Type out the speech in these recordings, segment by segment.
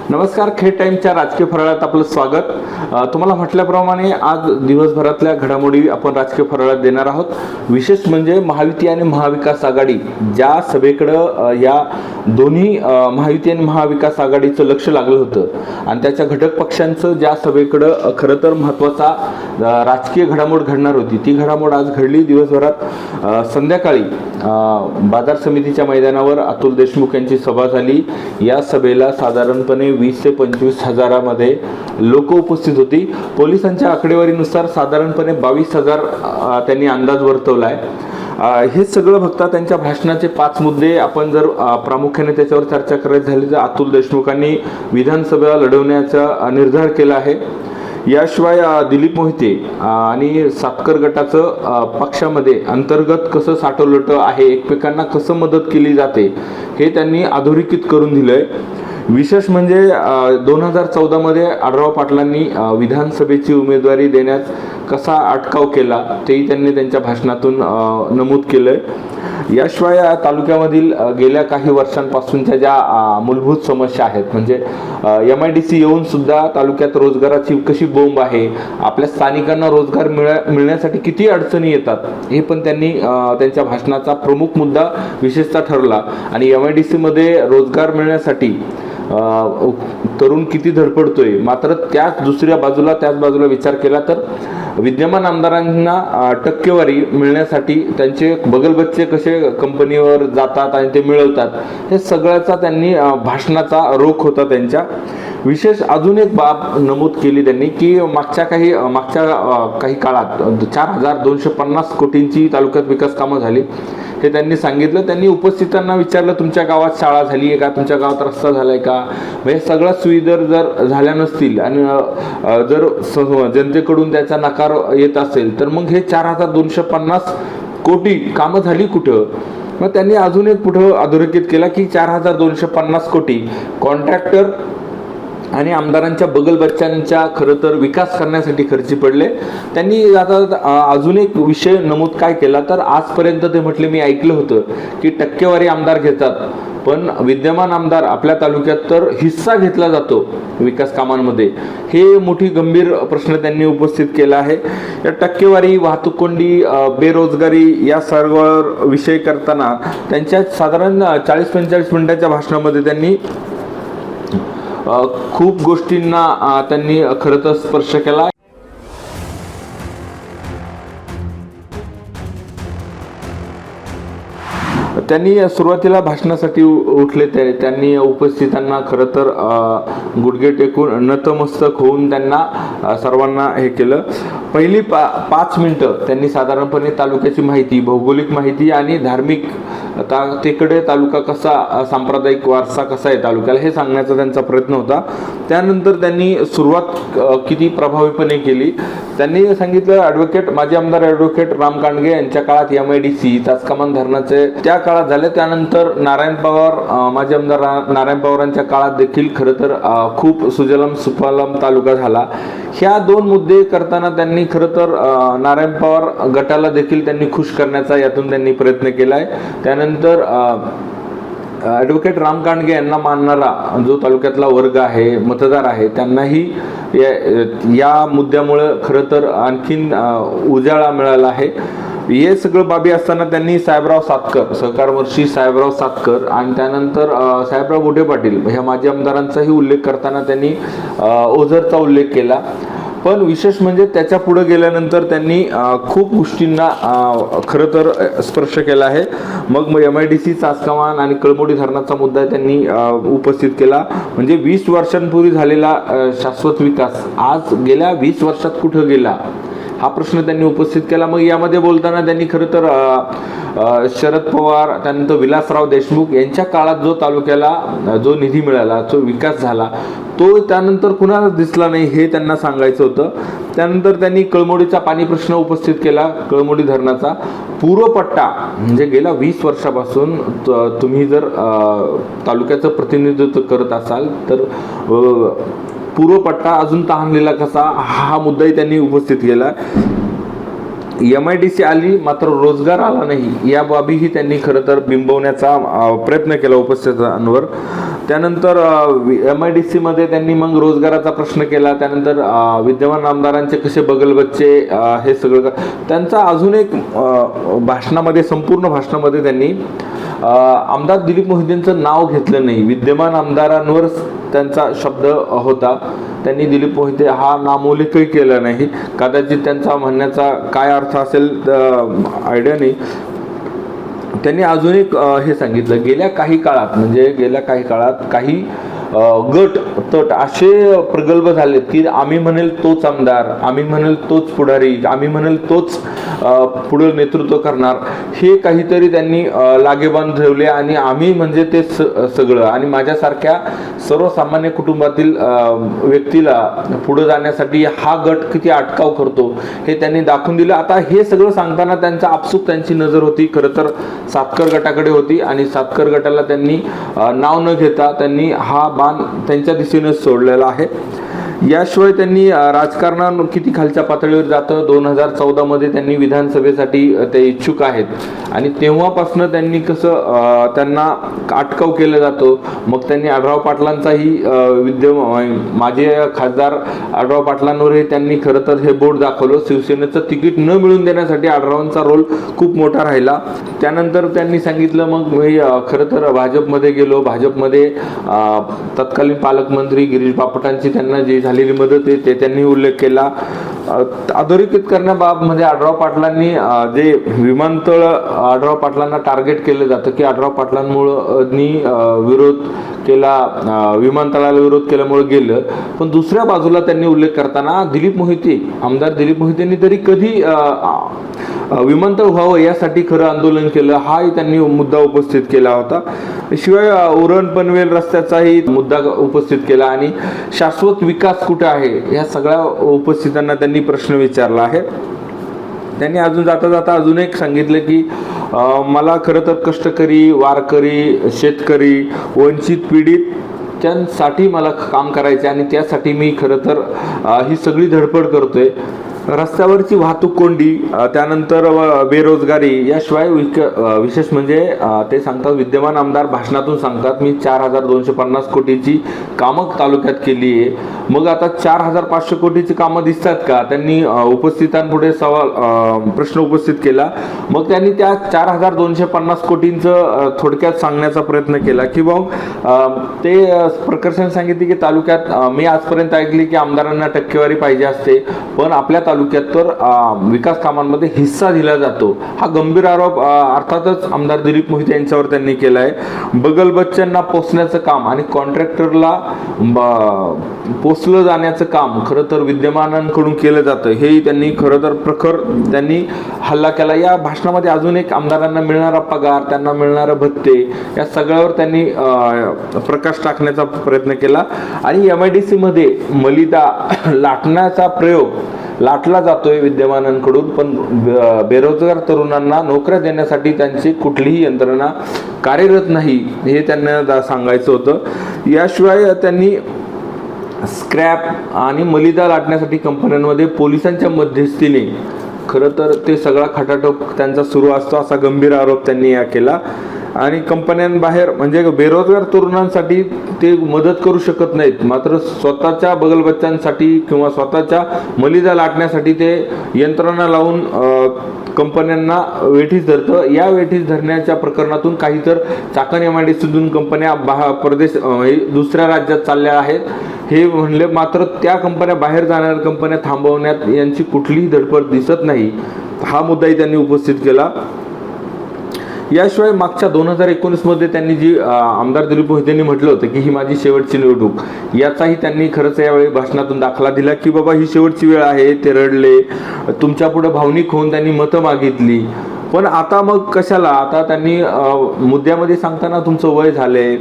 नमस्कार, खेड टाइमच्या राजकीय फराळात आपलं स्वागत. तुम्हाला म्हटल्याप्रमाणे आज दिवसभरातल्या घडामोडी आपण राजकीय फराळात देणार आहोत. विशेष म्हणजे महायुती आणि महाविकास आघाडी ज्या सभेकडं या दोन्ही महायुती आणि महाविकास आघाडीचं लक्ष लागलं होतं आणि त्याच्या घटक पक्षांचं ज्या सभेकडं खरं तर महत्त्वाचा राजकीय घडामोड घडणार होती, ती घडामोड आज घडली. दिवसभरात संध्याकाळी बाजार समितीच्या मैदानावर अतुल देशमुख यांची सभा झाली. या सभेला साधारणपणे 20 ते 25 हजारामध्ये लोक उपस्थित होती. पोलिसांच्या आकडेवारीनुसार साधारणपणे 22,000 त्यांनी अंदाज वर्तवलाय. हे सगळं बघता त्यांच्या भाषणाचे 5 मुद्दे आपण जर प्रामुख्याने त्याच्यावर चर्चा करायची झाली तर अतुल देशमुखांनी विधानसभा लढवण्याचा निर्धार केला आहे. याशिवाय दिलीप मोहिते आणि सातकर गटाचं पक्षामध्ये अंतर्गत कसं साठवलट आहे, एकमेकांना कसं मदत केली जाते हे त्यांनी अधोरेखित करून दिलंय. विशेष म्हणजे 2014 मध्ये आढळराव पाटलांनी विधानसभेची उमेदवारी देण्यास कसा अटकाव केला तेही त्यांनी त्यांच्या भाषणातून नमूद केलंय. याशिवाय तालुक्यामधील गेल्या काही वर्षांपासूनच्या ज्या मूलभूत समस्या आहेत, म्हणजे MIDC येऊन सुद्धा तालुक्यात रोजगाराची कशी बोंब आहे, आपल्या स्थानिकांना रोजगार मिळण्यासाठी किती अडचणी येतात, हे पण त्यांनी त्यांच्या भाषणाचा प्रमुख मुद्दा विशेषतः ठरला. आणि MIDC मध्ये रोजगार मिळण्यासाठी तरुण किती धडपडतोय. मात्र त्याच बाजूला विचार केला तर विद्यमान आमदारांना टक्केवारी मिळण्यासाठी त्यांचे बगलबच्चे कसे कंपनीवर जातात आणि ते मिळवतात, हे सगळ्याचा त्यांनी भाषणाचा रोख होता त्यांच्या. विशेष अजून एक बाब नमूद केली त्यांनी की मागच्या काही काळात 4,250 कोटींची तालुक्यात विकास कामं झाली, हे त्यांनी सांगितलं. त्यांनी उपस्थितांना विचारलं, तुमच्या गावात शाळा झाली आहे का, तुमच्या गावात रस्ता झालाय का. म्हणजे सगळ्या सुविधा जर झाल्या नसतील आणि जर जनतेकडून त्याचा नकार येत असेल तर मग हे 4,250 कोटी कामं झाली कुठं. मग त्यांनी अजून एक पुढं अधोरेखित केला की 4,250 कोटी कॉन्ट्रॅक्टर आणि आमदारांच्या बगलबच्च्यांच्या खरं तर विकास करण्यासाठी खर्ची पडले. त्यांनी आता अजून एक विषय नमूद काय केला तर आजपर्यंत ते म्हटले, मी ऐकलं होतं की टक्केवारी आमदार घेतात, पण विद्यमान आमदार आपल्या तालुक्यात तर हिस्सा घेतला जातो विकास कामांमध्ये. हे मोठी गंभीर प्रश्न त्यांनी उपस्थित केला आहे. या टक्केवारी, वाहतूक कोंडी, बेरोजगारी या सर्व विषय करताना त्यांच्या साधारण 40-45 मिनिटाच्या भाषणामध्ये त्यांनी खूप गोष्टींना त्यांनी खरं तर स्पर्श केला. त्यांनी सुरुवातीला भाषणासाठी उठले, त्यांनी उपस्थितांना खरं तर गुडघे टेकून नतमस्तक होऊन त्यांना सर्वांना हे केलं. पहिली 5 मिनिटं त्यांनी साधारणपणे तालुक्याची माहिती, भौगोलिक माहिती आणि धार्मिक तिकडे तालुका कसा, सांप्रदायिक वारसा कसा आहे तालुक्याला, हे सांगण्याचा त्यांचा प्रयत्न होता. त्यानंतर त्यांनी सुरुवात किती प्रभावीपणे केली. त्यांनी सांगितलं, माजी आमदार ॲडव्होकेट राम कांडगे यांच्या काळात MIDC तासकमान धरणाचे त्या काळात झाले. त्यानंतर नारायण पवार, माजी आमदार नारायण पवारांच्या काळात देखील खरं तर खूप सुजलम सुफलम तालुका झाला. ह्या 2 मुद्दे करताना त्यांनी खरं तर नारायण पवार गटाला देखील त्यांनी खुश करण्याचा यातून त्यांनी प्रयत्न केलाय. त्यानंतर ॲडव्होकेट राम कांडगे यांना मानणारा जो तालुक्यातला वर्ग आहे, मतदार आहे, त्यांनाही या मुद्द्यामुळे खरं तर आणखीन उजाळा मिळाला आहे. हे सगळं बाबी असताना त्यांनी साहेबराव सातकर, सहकारवर्षी साहेबराव सातकर आणि त्यानंतर साहेबराव बुढे पाटील ह्या माजी आमदारांचाही उल्लेख करताना त्यांनी ओझरचा उल्लेख केला. पण विशेष म्हणजे त्याच्या पुढे गेल्यानंतर त्यांनी खूप गोष्टींना खरं तर स्पर्श केला आहे. मग MIDC तासकमान आणि कळमोडी धरणाचा मुद्दा त्यांनी उपस्थित केला. म्हणजे 20 वर्षांपूर्वी झालेला शाश्वत विकास आज गेल्या 20 वर्षात कुठं गेला, हा प्रश्न त्यांनी उपस्थित केला. मग यामध्ये बोलताना त्यांनी खरं तर शरद पवार, त्यानंतर विलासराव देशमुख यांच्या काळात जो तालुक्याला जो निधी मिळाला, जो विकास झाला, तो त्यानंतर कुणाला दिसला नाही, हे त्यांना सांगायचं होतं. त्यानंतर त्यांनी कळमोडीचा पाणी प्रश्न उपस्थित केला. कळमोडी धरणाचा पूर्वपट्टा म्हणजे गेल्या 20 वर्षापासून तुम्ही जर तालुक्याचं प्रतिनिधित्व करत असाल तर पूर्वपट्टा अजून तहानलेला कसा, हा मुद्दाही त्यांनी उपस्थित केला. MIDC आली मात्र रोजगार आला नाही, या बाबीही त्यांनी खरं तर बिंबवण्याचा प्रयत्न केला उपस्थितांवर. त्यानंतर MIDC मध्ये त्यांनी मग रोजगाराचा प्रश्न केला. त्यानंतर विद्यमान आमदारांचे कसे बगलबच्चे, हे सगळं त्यांचा अजून एक भाषणामध्ये, संपूर्ण भाषणामध्ये त्यांनी आमदार दिलीप मोहितेंचं नाव घेतलं नाही. विद्यमान आमदारांवर त्यांचा शब्द होता. त्यांनी दिलीप मोहिते हा नामोल्लेखही केला नाही. कदाचित त्यांचा म्हणण्याचा काय अर्थ असेल आयडिया नाही. त्यांनी अजून एक हे सांगितलं, गेल्या काही काळात काही गट तट असे प्रगल्भ झालेत की आम्ही म्हणेल तोच आमदार, आम्ही म्हणेल तोच पुढारी, आम्ही म्हणेल तोच पुढे नेतृत्व करणार, हे काहीतरी त्यांनी लागेबांध ठेवले. आणि आम्ही म्हणजे ते सगळं, आणि माझ्यासारख्या सर्वसामान्य कुटुंबातील व्यक्तीला पुढे जाण्यासाठी हा गट किती अटकाव करतो हे त्यांनी दाखवून दिलं. आता हे सगळं सांगताना त्यांचा आपसूक त्यांची नजर होती खरं तर सातकर गटाकडे होती, आणि सातकर गटाला त्यांनी नाव न घेता त्यांनी हा बाण त्यांच्या दिशेने सोडलेला आहे. याशिवाय त्यांनी राजकारण किती खालच्या पातळीवर जातं, 2014 मध्ये त्यांनी विधानसभेसाठी ते इच्छुक आहेत, आणि तेव्हापासून त्यांनी कसं त्यांना अटकाव केला जातो. मग त्यांनी आढराव पाटलांचाही माजी खासदार आढराव पाटलांवरही त्यांनी खरं तर हे बोर्ड दाखवलं. शिवसेनेचं तिकीट न मिळून देण्यासाठी आढरावांचा रोल खूप मोठा राहिला. त्यानंतर त्यांनी सांगितलं मग मी खरं तर भाजपमध्ये गेलो. भाजपमध्ये तत्कालीन पालकमंत्री गिरीश बापटांची त्यांना जी झालेली मदत आहे ते त्यांनी उल्लेख केला. अधोरेखित करण्याबाबतमध्ये आढराव पाटलांनी जे विमानतळ आढराव पाटलांना टार्गेट केलं जातं की आढराव पाटलांमुळे विरोध केला, विमानतळाला विरोध केल्यामुळे गेलं. पण दुसऱ्या बाजूला त्यांनी उल्लेख करताना आमदार दिलीप मोहितेंनी तरी कधी विमानतळ व्हावं यासाठी खरं आंदोलन केलं, हाही त्यांनी मुद्दा उपस्थित केला होता. शिवाय उरण पनवेल रस्त्याचाही मुद्दा उपस्थित केला, आणि शाश्वत विकास कुठे आहे या सगळ्या उपस्थितांना त्यांनी प्रश्न विचारला आहे. त्यांनी अजून जाता अजून एक सांगितलं की मला खरं तर कष्टकरी, वारकरी, शेतकरी, वंचित, पीडित त्यांसाठी मला काम करायचे, आणि त्यासाठी मी खरं तर ही सगळी धडपड करतोय. रस्त्यावरची वाहतूक कोंडी, त्यानंतर बेरोजगारी, याशिवाय विशेष म्हणजे ते सांगतात, विद्यमान आमदार भाषणातून सांगतात मी 4,250 कोटीची कामं तालुक्यात केली आहे. मग आता 4,500 कोटीची कामं दिसतात का? त्यांनी उपस्थितांपुढे प्रश्न उपस्थित केला. मग त्यांनी त्या 4,250 कोटींचं थोडक्यात सांगण्याचा प्रयत्न केला की ते प्रकर्षण सांगितले की तालुक्यात मी आजपर्यंत ऐकले की आमदारांना टक्केवारी पाहिजे असते, पण आपल्या तालुक्यात तर विकास कामांमध्ये हिस्सा दिला जातो. हा गंभीर आरोप अर्थातच आमदार दिलीप मोहिते यांच्यावर त्यांनी केला आहे. बगलबच्च्यांना पोचण्याचं काम आणि कॉन्ट्रॅक्टरला पोचलं जाण्याचं काम खरं तर विद्यमानांकडून केलं जातं, हेही त्यांनी खरं तर प्रखर त्यांनी हल्ला केला. या भाषणामध्ये अजून एक आमदारांना मिळणारा पगार, त्यांना मिळणारे भत्ते, या सगळ्यावर त्यांनी प्रकाश टाकण्याचा प्रयत्न केला. आणि MIDC मध्ये मलिदा लाटण्याचा प्रयोग लाटला जातोय विद्यमानांकडून, पण बेरोजगार तरुणांना नोकऱ्या देण्यासाठी त्यांची कुठलीही यंत्रणा कार्यरत नाही, हे त्यांना सांगायचं होतं. याशिवाय त्यांनी स्क्रॅप आणि मलिदा लाटण्यासाठी कंपन्यांमध्ये पोलिसांच्या मध्यस्थीने खरं तर ते सगळा खटाटोप त्यांचा सुरू असतो, असा गंभीर आरोप त्यांनी या केला. आणि कंपन्यांबाहेर म्हणजे बेरोजगार तरुणांसाठी ते मदत करू शकत नाहीत, मात्र स्वतःच्या बगलबच्च्यांसाठी किंवा स्वतःच्या मलिदा लाटण्यासाठी ते यंत्रणा लावून कंपन्यांना वेठीस धरतं. या वेठीस धरण्याच्या प्रकरणातून काही तर चाकण MIDCतून कंपन्या परदेश दुसऱ्या राज्यात चालल्या आहेत हे म्हणले, मात्र त्या कंपन्या बाहेर जाणाऱ्या कंपन्या थांबवण्यात यांची कुठलीही धडपड दिसत नाही. हा मुद्दाही त्यांनी उपस्थित केला. याशिवाय मागच्या 2019 मध्ये त्यांनी जी आमदार दिलीप मोहितेंनी म्हटलं होतं की ही माझी शेवटची निवडणूक, याचाही त्यांनी खरंच यावेळी भाषणातून दाखला दिला की बाबा ही शेवटची वेळ आहे. ते रडले, तुमच्या पुढे भावनिक होऊन त्यांनी मतं मागितली. पण आता मग कशाला? आता त्यांनी मुद्द्यामध्ये सांगताना तुमचं वय झालंय,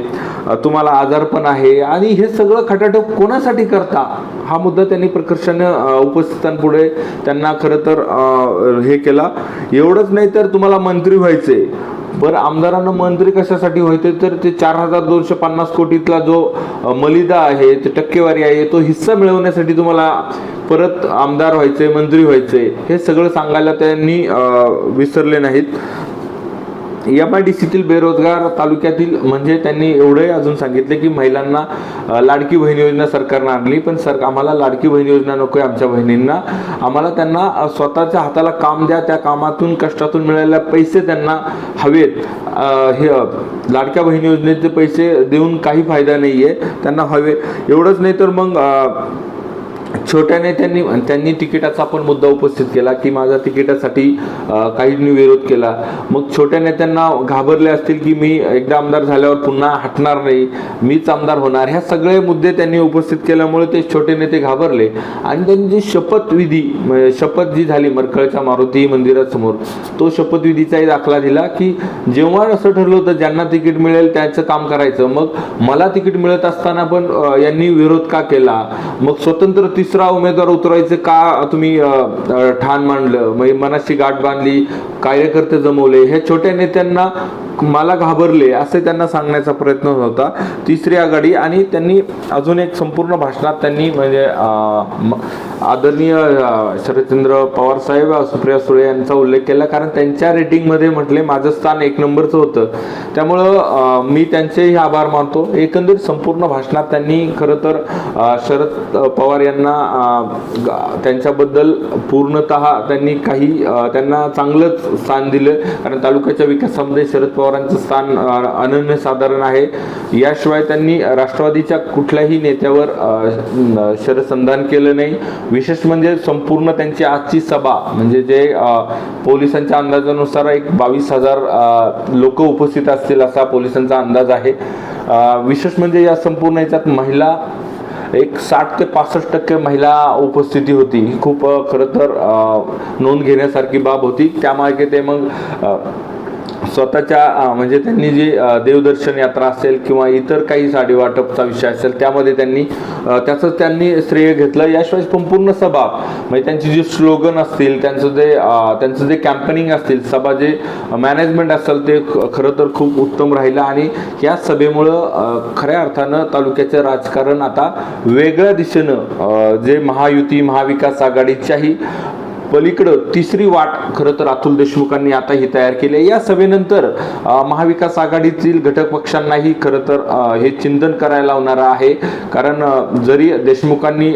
तुम्हाला आजारपण आहे, आणि हे सगळं खटाटोप कोणासाठी करता, हा मुद्दा त्यांनी प्रकर्षाने उपस्थितांपुढे त्यांना खरं तर हे केला. एवढंच नाही तर तुम्हाला मंत्री व्हायचे, बरं, आमदारांना मंत्री कशासाठी व्हायचे, तर ते 4,250 कोटीतला जो मलिदा आहे, ते टक्केवारी आहे, तो हिस्सा मिळवण्यासाठी तुम्हाला परत आमदार व्हायचे, मंत्री व्हायचे, हे सगळं सांगायला त्यांनी विसरले नाहीत. MIDCतील बेरोजगार तालुक्यातील म्हणजे त्यांनी एवढे अजून सांगितले की महिलांना लाडकी बहीण योजना सरकारनं आणली, पण आम्हाला लाडकी बहीण योजना नको आहे आमच्या बहिणींना, आम्हाला त्यांना स्वतःच्या हाताला काम द्या, त्या कामातून कष्टातून मिळालेले पैसे त्यांना हवेत. हे लाडक्या बहीण योजनेचे पैसे देऊन काही फायदा नाहीये, त्यांना हवे. एवढंच नाही तर मग छोट्या नेत्यांनी तिकिटाचा पण मुद्दा उपस्थित केला की माझ्या तिकिटासाठी काहींनी विरोध केला. मग छोट्या नेत्यांना घाबरले असतील की मी एकदा आमदार झाल्यावर पुन्हा हटणार नाही, मीच आमदार होणार, ह्या सगळे मुद्दे त्यांनी उपस्थित केल्यामुळे ते छोटे नेते घाबरले आणि त्यांनी जी शपथ जी झाली मरकळच्या मारुती मंदिरासमोर, तो शपथविधीचाही दाखला दिला की जेव्हा असं ठरलं होतं ज्यांना तिकीट मिळेल त्याचं काम करायचं, मग मला तिकीट मिळत असताना पण यांनी विरोध का केला, मग स्वतंत्र तिसरा उमेदवार उतरायचे का तुम्ही ठाण मांडलं, मनाची गाठ बांधली, कार्यकर्ते जमवले, हे छोट्या नेत्यांना मला घाबरले असे त्यांना सांगण्याचा प्रयत्न होता तिसरी आघाडी. आणि त्यांनी अजून एक संपूर्ण भाषणात त्यांनी म्हणजे आदरणीय शरदचंद्र पवार साहेब, सुप्रिया सुळे यांचा उल्लेख केला, कारण त्यांच्या रेटिंगमध्ये म्हटले माझं स्थान 1 नंबरचं होतं, त्यामुळं मी त्यांचेही आभार मानतो. एकंदरीत संपूर्ण भाषणात त्यांनी खरं तर शरद पवार यांना त्यांच्याबद्दल पूर्णतः त्यांनी त्यांना चांगलंच स्थान दिलं, कारण तालुक्याच्या विकासामध्ये शरद पवारांचं स्थान अनन्यसाधारण आहे. याशिवाय त्यांनी राष्ट्रवादीच्या कुठल्याही नेत्यावर शरसंधान केलं नाही. विशेष म्हणजे संपूर्ण त्यांची आजची सभा म्हणजे जे पोलिसांच्या अंदाजानुसार एक 22,000 लोक उपस्थित असतील असा पोलिसांचा अंदाज आहे. विशेष म्हणजे या संपूर्ण याच्यात महिला एक 60 ते 65% महिला उपस्थिती होती. ही खूप खरं तर नोंद घेण्यासारखी बाब होती. त्यामागे ते मग स्वतःच्या म्हणजे त्यांनी जी देवदर्शन यात्रा असेल किंवा इतर काही साडी वाटपचा विषय असेल त्यामध्ये त्याचं त्यांनी श्रेय घेतलं. याशिवाय संपूर्ण सभा म्हणजे त्यांची जी स्लोगन असतील, त्यांचं जे कॅम्पेनिंग असतील, सभा जे मॅनेजमेंट असेल ते खरं तर खूप उत्तम राहिलं आणि या सभेमुळं खऱ्या अर्थानं तालुक्याचं राजकारण आता वेगळ्या दिशेनं जे महायुती महाविकास आघाडीच्याही पलीकडं तिसरी वाट खरं तर अतुल देशमुखांनी आता ही तयार केली आहे. या सभेनंतर महाविकास आघाडीतील घटक पक्षांनाही खरं तर हे चिंतन करायला लावणार आहे, कारण जरी देशमुखांनी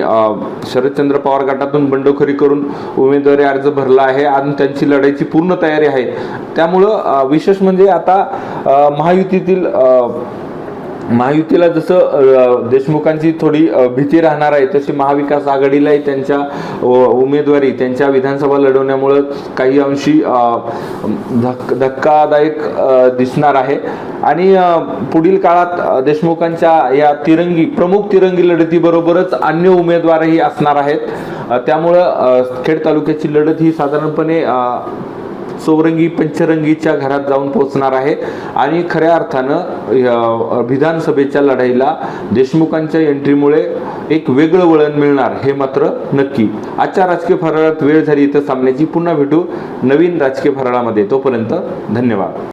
शरदचंद्र पवार गटातून बंडखोरी करून उमेदवारी अर्ज भरला आहे आणि त्यांची लढाईची पूर्ण तयारी आहे, त्यामुळं विशेष म्हणजे आता महायुतीला जसं देशमुखांची थोडी भीती राहणार आहे, तशी महाविकास आघाडीलाही त्यांच्या उमेदवारी त्यांच्या विधानसभा लढवण्यामुळं काही अंशी धक्कादायक दिसणार आहे. आणि पुढील काळात देशमुखांच्या या प्रमुख तिरंगी लढतीबरोबरच अन्य उमेदवारही असणार आहेत. त्यामुळं खेड तालुक्याची लढत ही साधारणपणे चौरंगी पंचरंगीच्या घरात जाऊन पोहोचणार आहे आणि खऱ्या अर्थानं विधानसभेच्या लढाईला देशमुखांच्या एंट्रीमुळे एक वेगळं वळण मिळणार हे मात्र नक्की. आजच्या राजकीय फराळात वेळ झाली इथं थांबण्याची. पुन्हा भेटू नवीन राजकीय फराळामध्ये. तोपर्यंत धन्यवाद.